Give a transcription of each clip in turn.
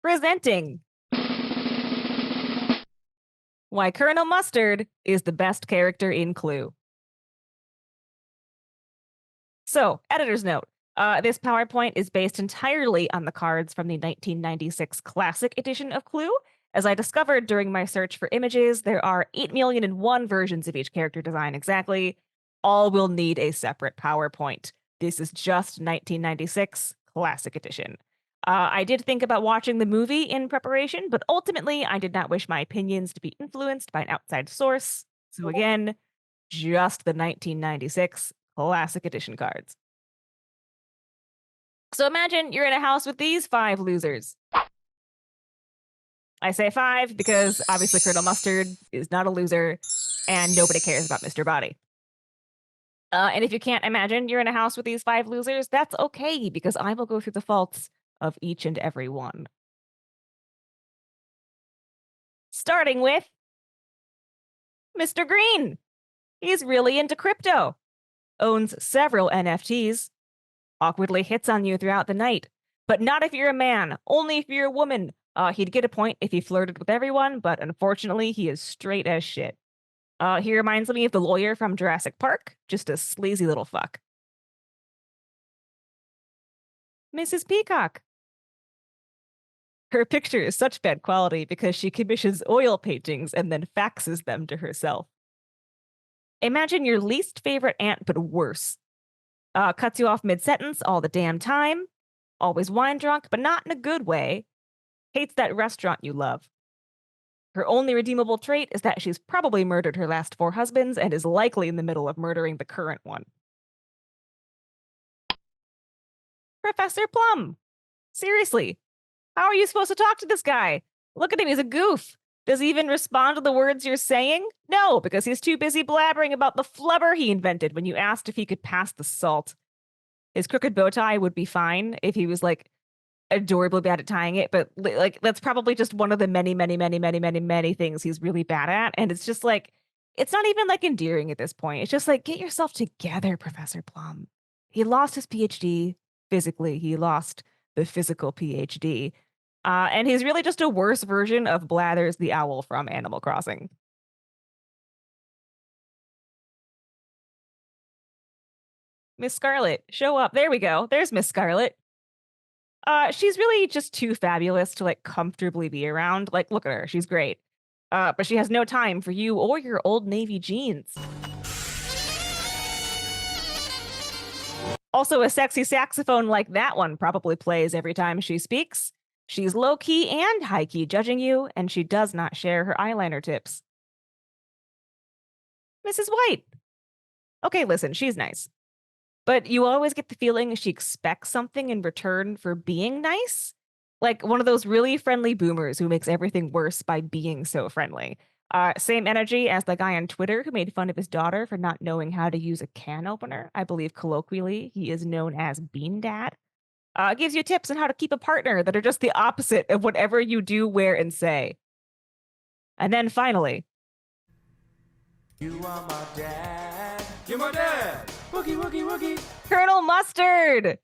Presenting why Colonel Mustard is the best character in Clue. So, editor's note. This PowerPoint is based entirely on the cards from the 1996 Classic edition of Clue. As I discovered during my search for images, there are 8,000,001 versions of each character design exactly. All will need a separate PowerPoint. This is just 1996 Classic edition. I did think about watching the movie in preparation, but ultimately I did not wish my opinions to be influenced by an outside source. So again, just the 1996 Classic edition cards. So imagine you're in a house with these 5 losers. I say 5 because obviously Colonel Mustard is not a loser and nobody cares about Mr. Body. And if you can't imagine you're in a house with these 5 losers, that's okay because I will go through the faults of each and every one. Starting with Mr. Green. He's really into crypto, owns several NFTs, awkwardly hits on you throughout the night, but not if you're a man, only if you're a woman. He'd get a point if he flirted with everyone, but unfortunately, he is straight as shit. He reminds me of the lawyer from Jurassic Park, just a sleazy little fuck. Mrs. Peacock. Her picture is such bad quality because she commissions oil paintings and then faxes them to herself. Imagine your least favorite aunt, but worse. Cuts you off mid-sentence all the damn time. Always wine drunk, but not in a good way. Hates that restaurant you love. Her only redeemable trait is that she's probably murdered her last 4 husbands and is likely in the middle of murdering the current one. Professor Plum. Seriously, how are you supposed to talk to this guy? Look at him, he's a goof. Does he even respond to the words you're saying? No, because he's too busy blabbering about the flubber he invented when you asked if he could pass the salt. His crooked bow tie would be fine if he was like adorably bad at tying it, but like that's probably just one of the many things he's really bad at. And it's just like, it's not even like endearing at this point. It's just like, get yourself together, Professor Plum. He lost his PhD physically, he lost the physical PhD. And he's really just a worse version of Blathers the owl from Animal Crossing. Miss Scarlet, show up. There we go. There's Miss Scarlet. She's really just too fabulous to like comfortably be around. Like, look at her. She's great. But she has no time for you or your Old Navy jeans. Also, a sexy saxophone like that one probably plays every time she speaks. She's low-key and high-key judging you, and she does not share her eyeliner tips. Mrs. White. Okay, listen, she's nice. But you always get the feeling she expects something in return for being nice. Like one of those really friendly boomers who makes everything worse by being so friendly. Same energy as the guy on Twitter who made fun of his daughter for not knowing how to use a can opener. I believe colloquially he is known as Bean Dad. Gives you tips on how to keep a partner that are just the opposite of whatever you do, wear, and say. And then finally, You are my dad. You're my dad. Woogie, woogie, woogie. Colonel Mustard!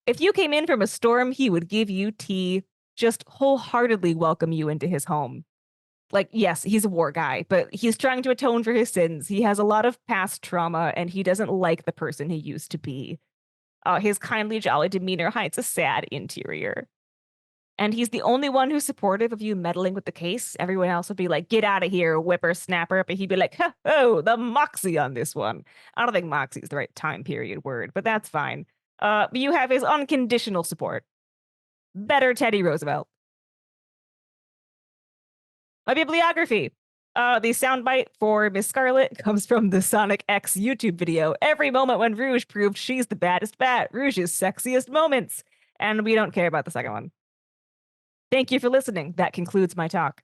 If you came in from a storm, he would give you tea, just wholeheartedly welcome you into his home. Like, yes, he's a war guy, but he's trying to atone for his sins. He has a lot of past trauma, and he doesn't like the person he used to be. His kindly, jolly demeanor hides a sad interior. And he's the only one who's supportive of you meddling with the case. Everyone else would be like, get out of here, whippersnapper. But he'd be like, oh, the moxie on this one. I don't think moxie is the right time period word, but that's fine. You have his unconditional support. Better Teddy Roosevelt. My bibliography. The soundbite for Miss Scarlet comes from the Sonic X YouTube video. Every moment when Rouge proved she's the baddest bat. Rouge's sexiest moments. And we don't care about the second one. Thank you for listening. That concludes my talk.